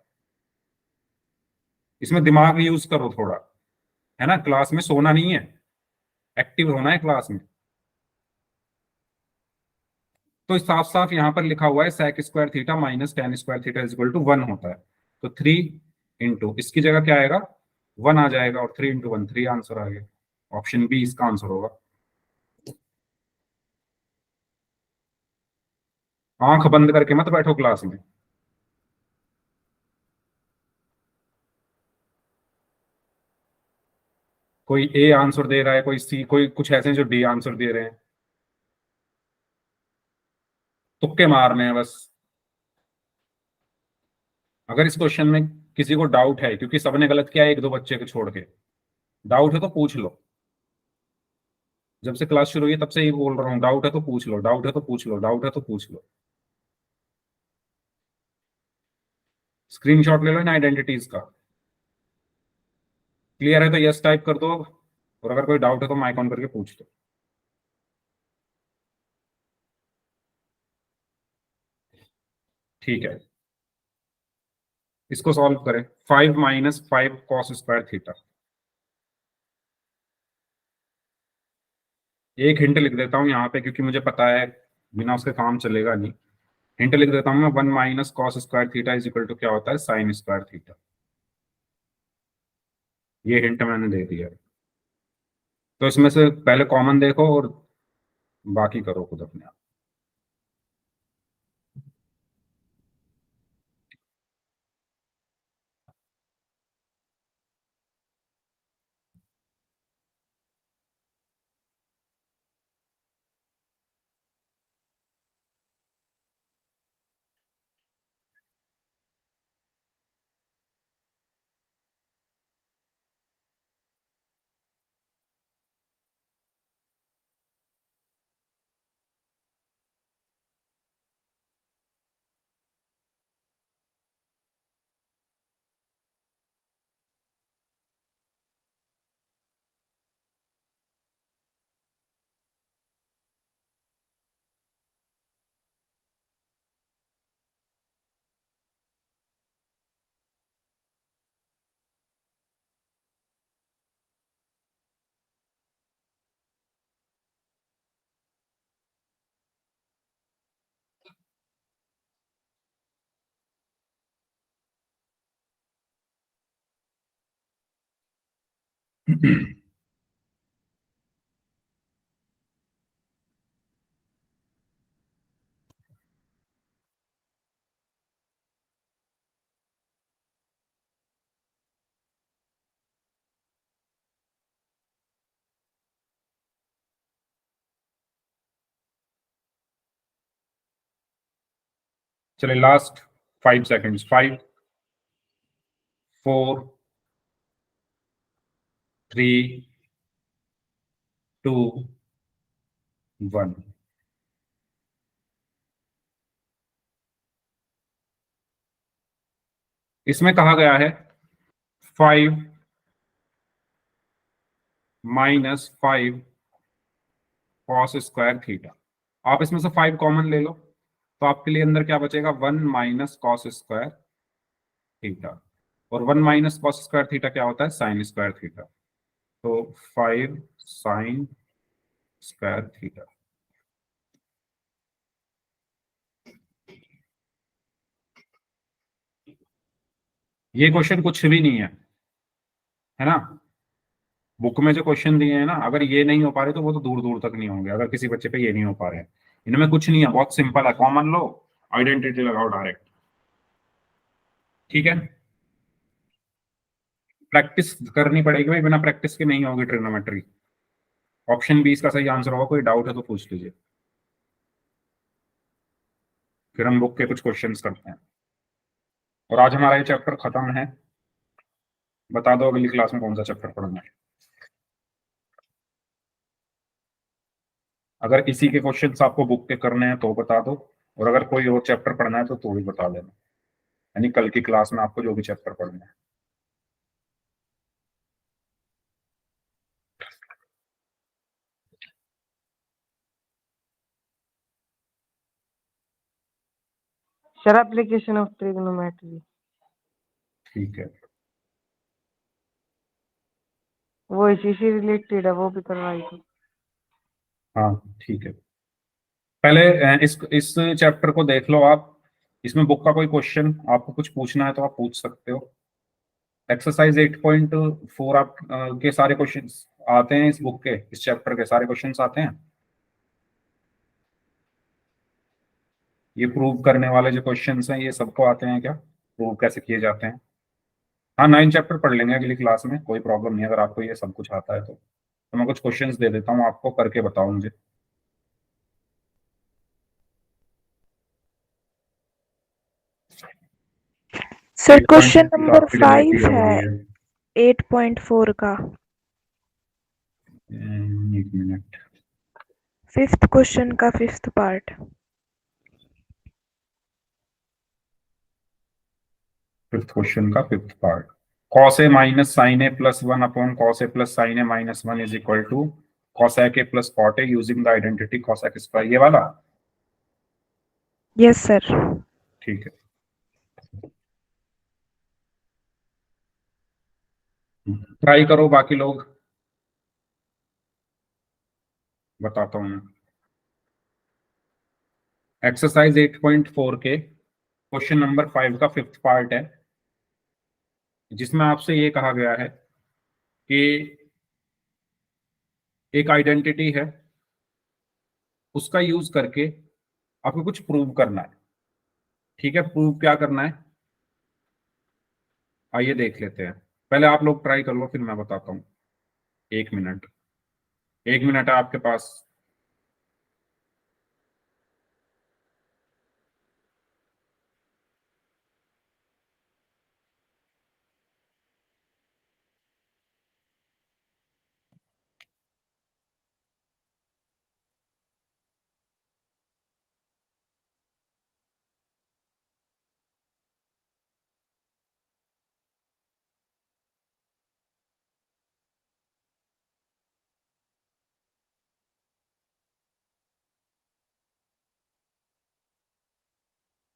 इसमें दिमाग यूज करो थोड़ा, है ना। क्लास में सोना नहीं है, एक्टिव होना है क्लास में। तो साफ साफ यहाँ पर लिखा हुआ है sec square theta minus tan square theta is equal to 1 होता है। तो 3 इंटू इसकी जगह क्या आएगा? 1 आ जाएगा, और 3 इंटू 1 3 आंसर आ गया। ऑप्शन बी इसका आंसर होगा। आंख बंद करके मत बैठो क्लास में। कोई ए आंसर दे रहा है, कोई सी, कोई कुछ ऐसे हैं जो डी आंसर दे रहे हैं। तुक्के मारने हैं बस। अगर इस क्वेश्चन में किसी को डाउट है, क्योंकि सबने गलत किया है एक दो बच्चे को छोड़ के, डाउट है तो पूछ लो। जब से क्लास शुरू हुई है तब से ही बोल रहा हूँ, डाउट है तो पूछ लो, डाउट है तो पूछ लो, डाउट है तो पूछ लो। स्क्रीनशॉट ले लो इन आइडेंटिटीज का। क्लियर है तो यस टाइप कर दो, और अगर कोई डाउट है तो माइक ऑन करके पूछ लो। ठीक है, इसको सॉल्व करें। 5 माइनस 5 कॉस स्क्वायर थीटा। एक हिंट लिख देता हूँ यहाँ पे क्योंकि मुझे पता है बिना उसके काम चलेगा नहीं। हिंट लिख देता हूँ मैं, 1 minus cos square theta is equal to क्या होता है? Sine square theta. ये हिंट मैंने दे दिया है। तो इसमें से पहले कॉमन देखो और बाकी करो खुद अपने आप। चलिए लास्ट 5 सेकेंड्स, 5 4 3 2 1। इसमें कहा गया है 5 माइनस 5 कॉस स्क्वायर थीटा। आप इसमें से 5 कॉमन ले लो तो आपके लिए अंदर क्या बचेगा, 1 माइनस कॉस स्क्वायर थीटा। और 1 माइनस कॉस स्क्वायर थीटा क्या होता है, साइन स्क्वायर थीटा। तो 5 साइन स्क्वायर थीटा। ये क्वेश्चन कुछ भी नहीं है ना। बुक में जो क्वेश्चन दिए हैं ना, अगर ये नहीं हो पा रहे तो वो तो दूर दूर तक नहीं होंगे, अगर किसी बच्चे पे ये नहीं हो पा रहे हैं। इनमें कुछ नहीं है, बहुत सिंपल है, कॉमन लो, आइडेंटिटी लगाओ डायरेक्ट। ठीक है, प्रैक्टिस करनी पड़ेगी भाई, बिना प्रैक्टिस के नहीं होगी ट्रिग्नोमेट्री। ऑप्शन बी इसका सही आंसर होगा, कोई डाउट है तो पूछ लीजिए, फिर हम बुक के कुछ क्वेश्चंस करते हैं। और आज हमारा ये चैप्टर खत्म है। बता दो अगली क्लास में कौन सा चैप्टर पढ़ना है। अगर इसी के क्वेश्चंस आपको बुक के करने हैं तो बता दो, और अगर कोई और चैप्टर पढ़ना है तो भी बता देना, यानी कल की क्लास में आपको जो भी चैप्टर पढ़ना है। सर एप्लीकेशन ऑफ ट्रिग्नोमेट्री, ठीक है, वो इसी से रिलेटेड है, वो भी करवाई थी। हाँ ठीक है। पहले इस चैप्टर को देख लो आप। इसमें बुक का कोई क्वेश्चन आपको कुछ पूछना है तो आप पूछ सकते हो। एक्सरसाइज 8.4 आप के सारे क्वेश्चंस आते हैं, इस बुक के इस चैप्टर के सारे क्वेश्चंस आते हैं। ये प्रूव करने वाले जो क्वेश्चंस हैं ये सबको आते हैं क्या, प्रूव कैसे किए जाते हैं। हाँ 9 चैप्टर पढ़ लेंगे अगली क्लास में, कोई प्रॉब्लम नहीं है, अगर आपको ये सब कुछ आता है तो मैं कुछ क्वेश्चंस दे देता हूँ आपको, करके बताओ मुझे। सर 8.3 क्वेश्चन की तो नंबर आपकी डिलीट 5 हो है गई है। 8.4 का, एक मिनट, 5th क्वेश्चन का 5th पार्ट। फिफ्थ क्वेश्चन का 5th part. Cos A minus sine A plus 1 upon cos A plus sine A minus 1 is equal to cosec a plus cot a using the identity cosec square, ये वाला। Yes sir. ठीक है, try करो बाकी लोग, बताता हूँ मैं। एक्सरसाइज 8.4 के क्वेश्चन नंबर 5 का 5th पार्ट है, जिसमें आपसे ये कहा गया है कि एक आइडेंटिटी है, उसका यूज करके आपको कुछ प्रूव करना है। ठीक है, प्रूव क्या करना है आइए देख लेते हैं। पहले आप लोग ट्राई कर लो, फिर मैं बताता हूँ। 1 मिनट, 1 मिनट है आपके पास।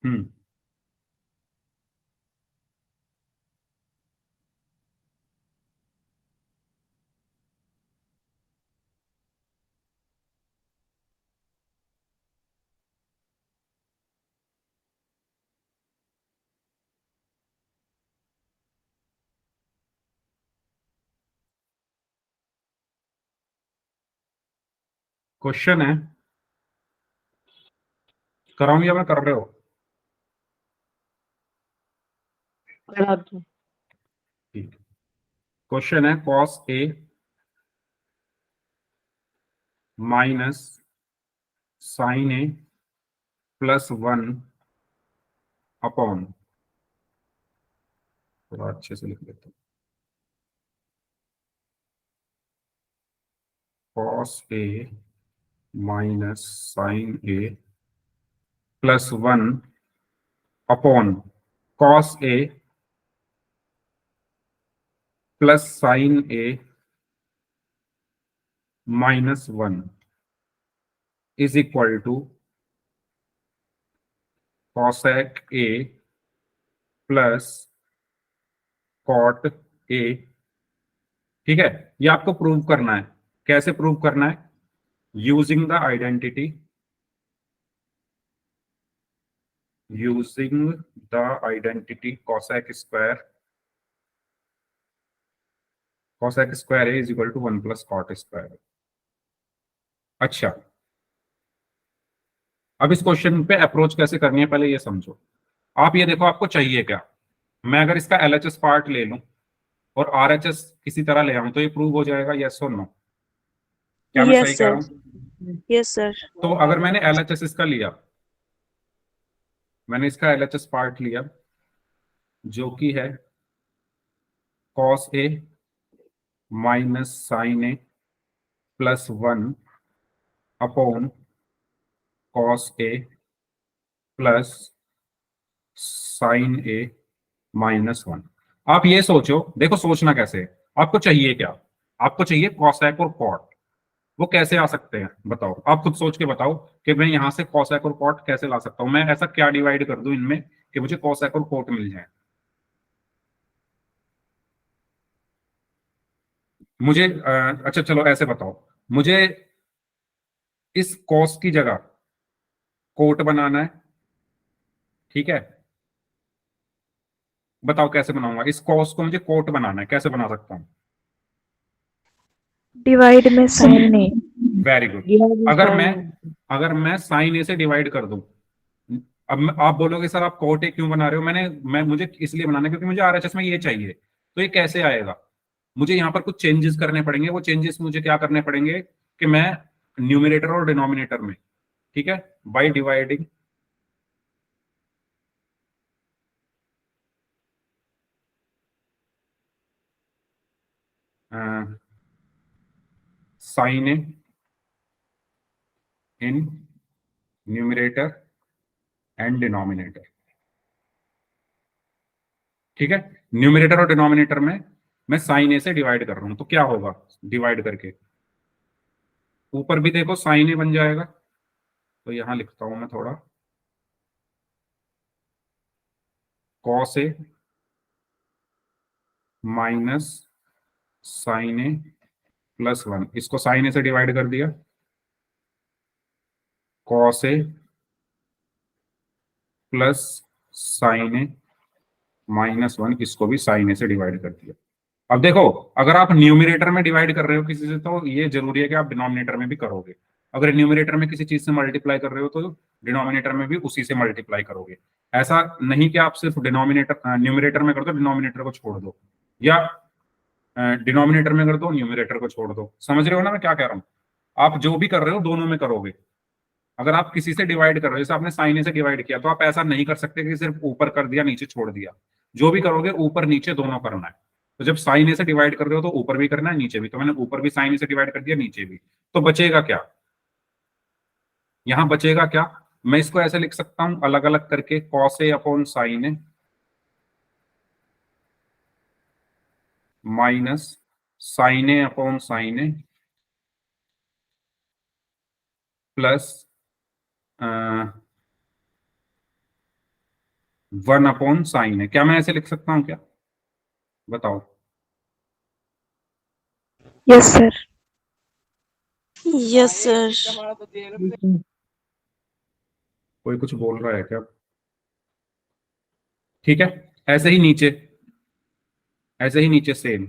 हम्म, क्वेश्चन है, कराऊं या मैं कर रहे हो। करा दो। ठीक, क्वेश्चन है cos A minus sine A plus 1 upon, थोड़ा अच्छे से लिख लेते हैं, cos A minus sine A plus 1 upon cos A plus sine A -1 is equal to cosec A plus cot A. ठीक है, ये आपको प्रूव करना है। कैसे प्रूव करना है? Using the identity, using the identity cosec square A is equal to 1 plus cot square. अच्छा, अब इस क्वेश्चन पे अप्रोच कैसे करनी है पहले ये समझो। आप ये देखो आपको चाहिए क्या। मैं अगर इसका एलएचएस पार्ट ले लूं और आरएचएस किसी तरह ले आऊं तो ये प्रूव हो जाएगा, यस और नो? क्या मैं सही यस कह रहा सर, हूं? यस सर, तो अगर मैंने एलएचएस इसका लिया, मैंने इसका एलएचएस पार्ट लिया जो कि है cos A minus sine A plus 1 upon cos A plus sine A -1। आप ये सोचो, देखो सोचना कैसे है। आपको चाहिए क्या? आपको चाहिए कॉसेक और कॉट। वो कैसे आ सकते हैं बताओ, आप खुद सोच के बताओ कि मैं यहां से कॉसेक और कॉट कैसे ला सकता हूं। मैं ऐसा क्या डिवाइड कर दूं इनमें कि मुझे कॉसेक और कॉट मिल जाए। मुझे अच्छा चलो ऐसे बताओ, मुझे इस कॉस की जगह कोट बनाना है। ठीक है, बताओ कैसे बनाऊंगा? इस कॉस को मुझे कोट बनाना है, कैसे बना सकता हूं? डिवाइड में साइन ए। Very good. अगर मैं अगर मैं साइन ए से डिवाइड कर दूं, अब आप बोलोगे सर आप कोट ए क्यों बना रहे हो? मैं मुझे इसलिए बनाना है क्योंकि मुझे आरएचएस में ये चाहिए। तो ये कैसे आएगा? मुझे यहाँ पर कुछ चेंजेस करने पड़ेंगे। वो चेंजेस मुझे क्या करने पड़ेंगे कि मैं न्यूमिनेटर और डिनोमिनेटर में, ठीक है, by dividing sine A in numerator and denominator. ठीक है, न्यूमिनेटर और डिनोमिनेटर में मैं साइन ए से डिवाइड कर रहा हूं तो क्या होगा? डिवाइड करके ऊपर भी देखो साइन ए बन जाएगा। तो यहां लिखता हूं मैं थोड़ा, cos A minus sine A +1, इसको साइन ए से डिवाइड कर दिया, cos A plus sine A -1, इसको भी साइन ए से डिवाइड कर दिया। अब देखो, अगर आप न्यूमिनेटर में डिवाइड कर रहे हो किसी से तो ये जरूरी है कि आप डिनोमिनेटर में भी करोगे। अगर न्यूमिनेटर में किसी चीज से मल्टीप्लाई कर रहे हो तो डिनोमिनेटर में भी उसी से मल्टीप्लाई करोगे। ऐसा नहीं कि आप सिर्फ डिनोमिनेटर न्यूमिनेटर में कर दो डिनोमिनेटर को छोड़ दो, या डिनोमिनेटर में कर दो न्यूमिनेटर को छोड़ दो। समझ रहे हो ना मैं क्या कह रहा हूँ? आप जो भी कर रहे हो दोनों में करोगे। अगर आप किसी से डिवाइड कर रहे हो, जैसे आपने साइन ए से डिवाइड किया, तो आप ऐसा नहीं कर सकते कि सिर्फ ऊपर कर दिया नीचे छोड़ दिया। जो भी करोगे ऊपर नीचे दोनों करना है। तो जब साइन ए से डिवाइड कर रहे हो तो ऊपर भी करना है नीचे भी। तो मैंने ऊपर भी साइन ए से डिवाइड कर दिया नीचे भी। तो बचेगा क्या? यहां बचेगा क्या? मैं इसको ऐसे लिख सकता हूं अलग अलग करके, cos A upon sine A minus sine A upon sine A plus 1 upon sine A. क्या मैं ऐसे लिख सकता हूं क्या? बताओ। Yes sir, yes sir. कोई कुछ बोल रहा है क्या? ठीक है, ऐसे ही नीचे, ऐसे ही नीचे same,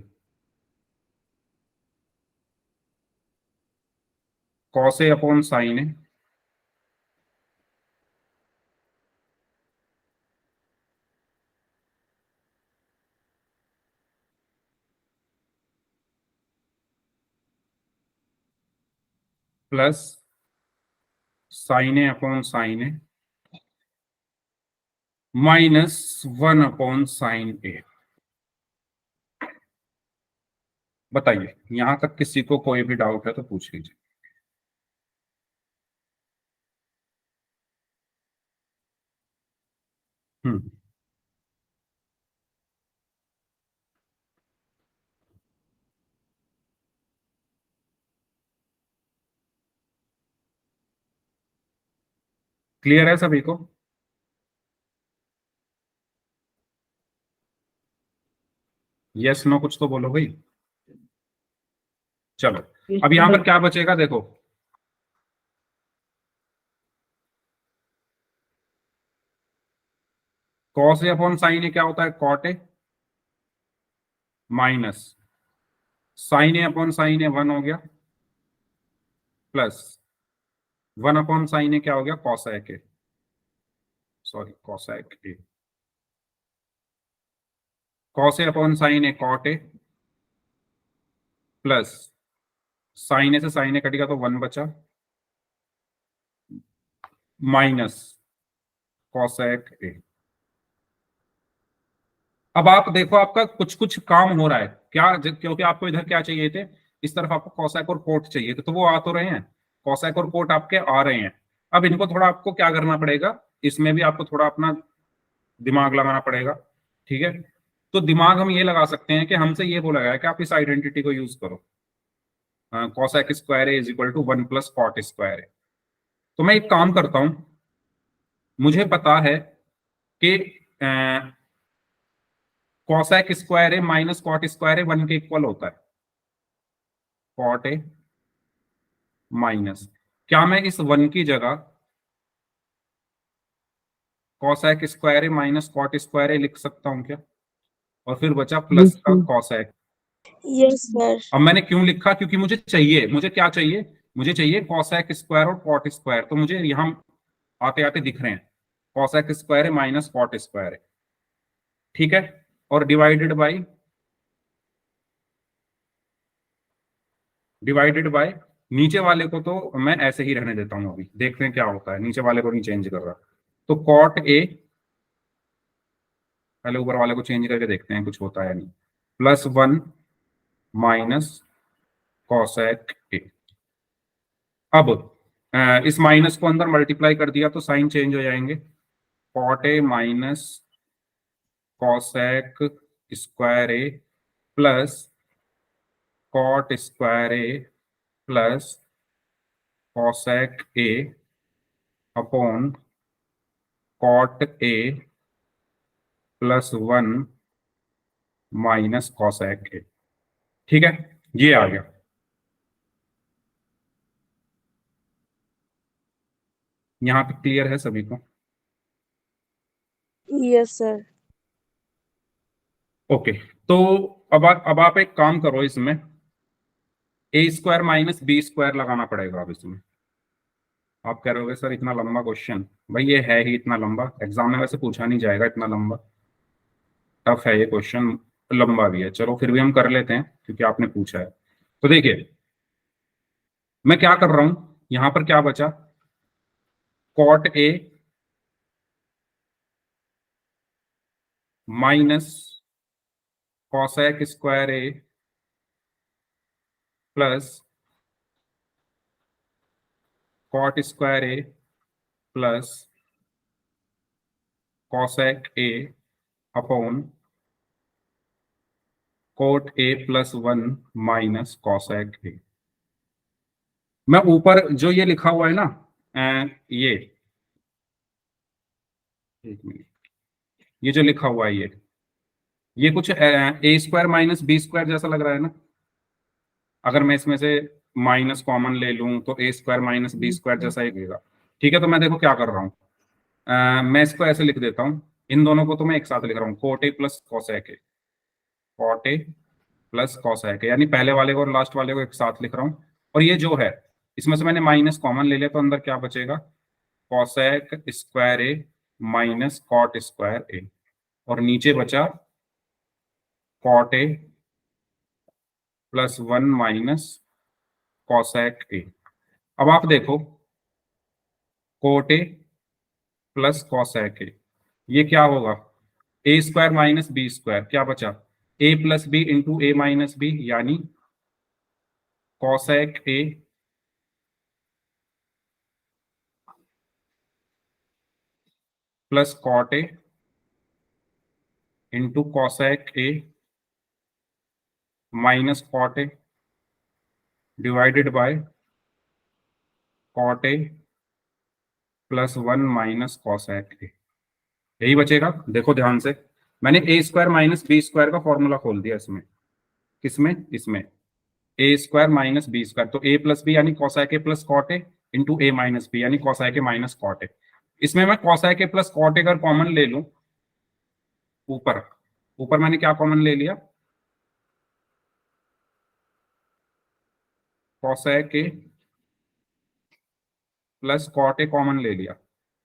cos A upon sine A plus sine A upon sine A -1/sin A। बताइए, यहां तक किसी को कोई भी डाउट है तो पूछ लीजिए। हम्म, क्लियर है सभी को? यस नो कुछ तो बोलो भाई। चलो, अब यहां पर क्या बचेगा देखो, cos A upon sine A क्या होता है, cot A, minus sine A upon sine A 1 हो गया, प्लस 1/sin ए क्या हो गया, cosec A, sorry cosec A, cos A upon sine A cot A, plus sine A से साइन ए कटेगा तो 1 बचा, माइनस cosec ए। अब आप देखो आपका कुछ कुछ काम हो रहा है क्या, क्योंकि आपको इधर क्या चाहिए थे, इस तरफ आपको cosec और कोट चाहिए थे, तो वो आ तो रहे हैं, cosec और कोट आपके आ रहे हैं। अब इनको थोड़ा आपको क्या करना पड़ेगा, इसमें भी आपको थोड़ा अपना दिमाग लगाना पड़ेगा, ठीक है। तो दिमाग हम ये लगा सकते हैं कि हमसे ये बोला गया है कि आप इस आइडेंटिटी को यूज करो, cosec square A is equal to 1 plus cot square A. तो मैं एक काम करता हूं, मुझे पता है कि cosec square A minus cot square ए 1 के इक्वल होता है, कॉट ए माइनस, क्या मैं इस 1 की जगह cosec square A minus cot square ए लिख सकता हूं क्या, और फिर बचा प्लस का cosec। Yes, sir. अब मैंने क्यों लिखा, क्योंकि मुझे चाहिए, मुझे क्या चाहिए, मुझे चाहिए cosec स्क्वायर और कॉट स्क्वायर, तो मुझे यहां आते आते दिख रहे हैं, cosec स्क्वायर है माइनस कॉट स्क्वायर है, ठीक है, और डिवाइडेड बाय नीचे वाले को तो मैं ऐसे ही रहने देता हूं, अभी देखते हैं क्या होता है, नीचे वाले को नहीं चेंज कर रहा, तो कॉट ए, पहले ऊपर वाले को चेंज करके देखते हैं कुछ होता है नहीं, +1 माइनस कॉसेक ए। अब इस माइनस को अंदर मल्टीप्लाई कर दिया तो साइन चेंज हो जाएंगे, cot A minus cosec square A plus cot square A plus cosec A upon cot A +1 minus cosec A, ठीक है, ये आ गया। यहां तक क्लियर है सभी को? Yes, sir. ओके, तो अब आप एक काम करो, इसमें A square minus B square लगाना पड़ेगा। अब इसमें आप कह रहे होगे सर इतना लंबा क्वेश्चन, भाई ये है ही इतना लंबा, एग्जाम में वैसे पूछा नहीं जाएगा इतना लंबा, टफ है ये क्वेश्चन, लंबा भी है, चलो फिर भी हम कर लेते हैं क्योंकि आपने पूछा है। तो देखिए मैं क्या कर रहा हूं, यहां पर क्या बचा, cot A minus cosec square A plus cot square A plus cosec A upon cot A +1 minus cosec A. मैं ऊपर जो ये लिखा हुआ है ना, ये एक मिनट, ये जो लिखा हुआ है ये कुछ ए स्क्वायर माइनस बी स्क्वायर जैसा लग रहा है ना, अगर मैं इसमें से माइनस कॉमन ले लूं तो ए स्क्वायर माइनस बी स्क्वायर जैसा ही लगेगा, ठीक है। तो मैं देखो क्या कर रहा हूँ, मैं इसको ऐसे लिख देता हूँ, इन दोनों को तो मैं एक साथ लिख रहा हूँ, cot A plus cosec A, cot A plus cosec A, यानी पहले वाले को और लास्ट वाले को एक साथ लिख रहा हूँ। और ये जो है इसमें से मैंने माइनस कॉमन ले लिया तो अंदर क्या बचेगा, cosec square A minus cot square A, और नीचे बचा cot A +1 minus cosec A. अब आप देखो cot A plus cosec A, ये क्या होगा, A square minus B square, क्या बचा, A plus B into A minus B, यानी cosec A plus cot A into cosec A minus cot A divided by cot A plus 1 minus cosec A. यही बचेगा। देखो ध्यान से, मैंने A square minus B square का formula खोल दिया इसमें। किसमें, इसमें A square minus B square, तो ए प्लस बी यानी cosec A plus cot A into A minus B यानी cosec A minus cot A. इसमें मैं cosec A plus cot A अगर कॉमन ले लूं, ऊपर ऊपर मैंने क्या कॉमन ले लिया, cosec A plus cot A common ले लिया,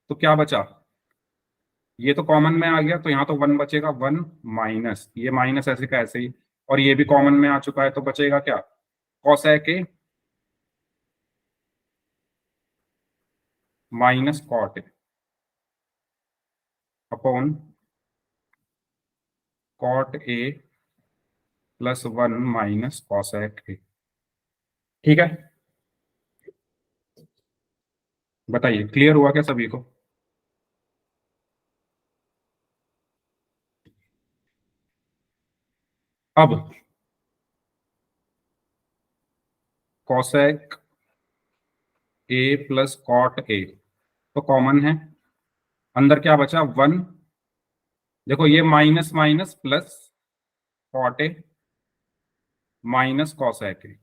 तो क्या बचा, ये तो कॉमन में आ गया, तो यहाँ तो 1 बचेगा, 1 माइनस ये माइनस ऐसे का ऐसे ही, और ये भी कॉमन में आ चुका है, तो बचेगा क्या, cosec A minus cot A upon cot A plus 1 minus cosec A. ठीक है, बताइए क्लियर हुआ क्या सभी को। अब cosec A plus cot A तो कॉमन है, अंदर क्या बचा, 1, देखो ये minus minus plus cot A minus cosec A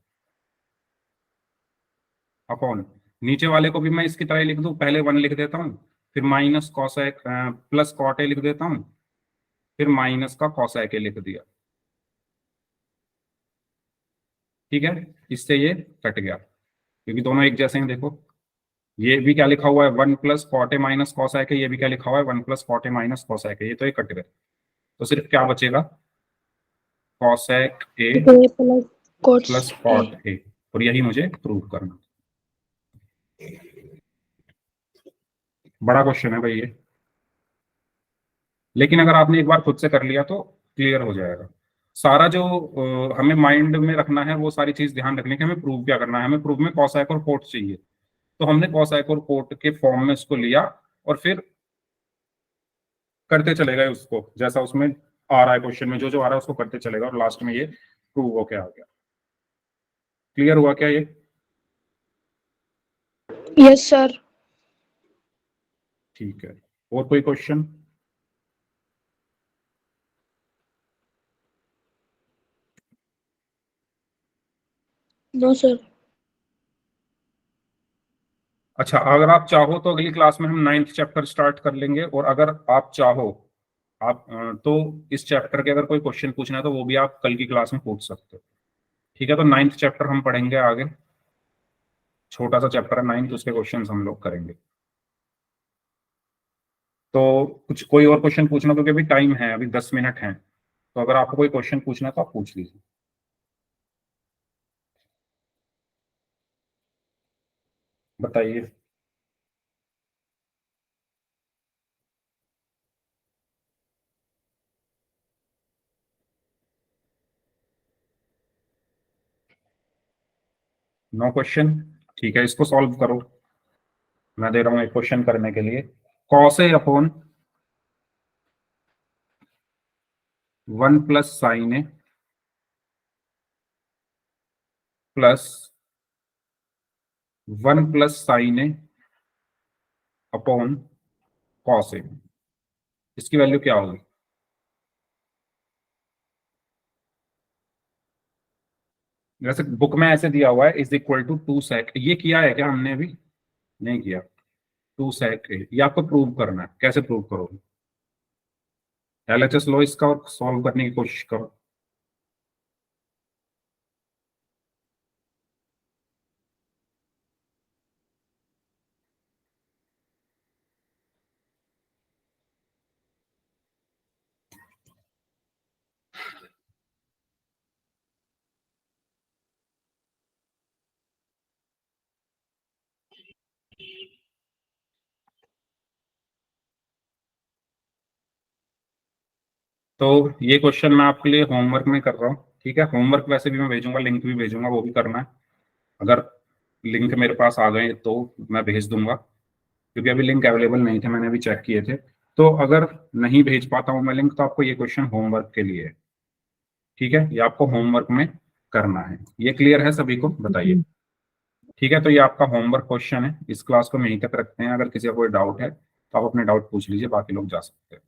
upon, नीचे वाले को भी मैं इसकी तरह लिख दूं, पहले 1 लिख देता हूं, फिर minus cosec plus cot A लिख देता हूं, फिर माइनस का कॉसेक ए लिख दिया। ठीक है, इससे ये कट गया क्योंकि दोनों एक जैसे हैं। देखो ये भी क्या लिखा हुआ है, 1 plus cot A minus cosec A, ये भी क्या लिखा हुआ है, 1 plus cot A minus cosec A, ये तो ये कट गए, तो सिर्फ क्या बचेगा, cosec A A plus cos plus A. Cot A, और यही मुझे प्रूव करना। बड़ा क्वेश्चन है भाई ये, लेकिन अगर आपने एक बार खुद से कर लिया तो क्लियर हो जाएगा। सारा जो हमें माइंड में रखना है, वो सारी चीज ध्यान रखने की, हमें प्रूव क्या करना है, हमें प्रूव में कॉसाइक और कोट चाहिए, तो हमने कॉसाइक और कोट के फॉर्म में इसको लिया और फिर करते चले गए उसको, जैसा उसमें आ रहा है क्वेश्चन में, जो जो आ रहा है उसको करते चलेगा, और लास्ट में ये प्रूव हो क्या आ गया। क्लियर हुआ क्या ये। Yes, sir. ठीक है, और कोई क्वेश्चन। No, sir. अच्छा, अगर आप चाहो तो अगली क्लास में हम 9th चैप्टर स्टार्ट कर लेंगे, और अगर आप चाहो आप तो इस चैप्टर के अगर कोई क्वेश्चन पूछना है तो वो भी आप कल की क्लास में पूछ सकते हो। ठीक है, तो 9th चैप्टर हम पढ़ेंगे आगे, छोटा सा चैप्टर है 9th, उसके क्वेश्चन हम लोग करेंगे। तो कुछ कोई और क्वेश्चन पूछना, क्योंकि अभी टाइम है, अभी 10 मिनट हैं, तो अगर आपको कोई क्वेश्चन पूछना है तो आप पूछ लीजिए। बताइए। नो क्वेश्चन, ठीक है, इसको सॉल्व करो। मैं दे रहा हूं एक क्वेश्चन करने के लिए, cos A upon 1 plus sine A plus 1 plus sine A upon cos ए, इसकी वैल्यू क्या होगी। वैसे बुक में ऐसे दिया हुआ है, इज इक्वल टू 2 सेक, ये किया है क्या हमने अभी, नहीं किया। 2 सेक ए, ये आपको प्रूव करना है, कैसे प्रूव करोगे, एलएचएस लो इसका और सॉल्व करने की कोशिश करो। तो ये क्वेश्चन मैं आपके लिए होमवर्क में कर रहा हूँ, ठीक है। होमवर्क वैसे भी मैं भेजूंगा, लिंक भी भेजूंगा, वो भी करना है। अगर लिंक मेरे पास आ गए तो मैं भेज दूंगा, क्योंकि अभी लिंक अवेलेबल नहीं थे, मैंने अभी चेक किए थे। तो अगर नहीं भेज पाता हूँ मैं लिंक, तो आपको ये क्वेश्चन होमवर्क के लिए है, ठीक है। ये आपको होमवर्क में करना है। ये क्लियर है सभी को? बताइए। ठीक है, तो ये आपका होमवर्क क्वेश्चन है। इस क्लास को हम यहीं तक रखते हैं। अगर किसी का कोई डाउट है तो आप अपने डाउट पूछ लीजिए, बाकी लोग जा सकते हैं।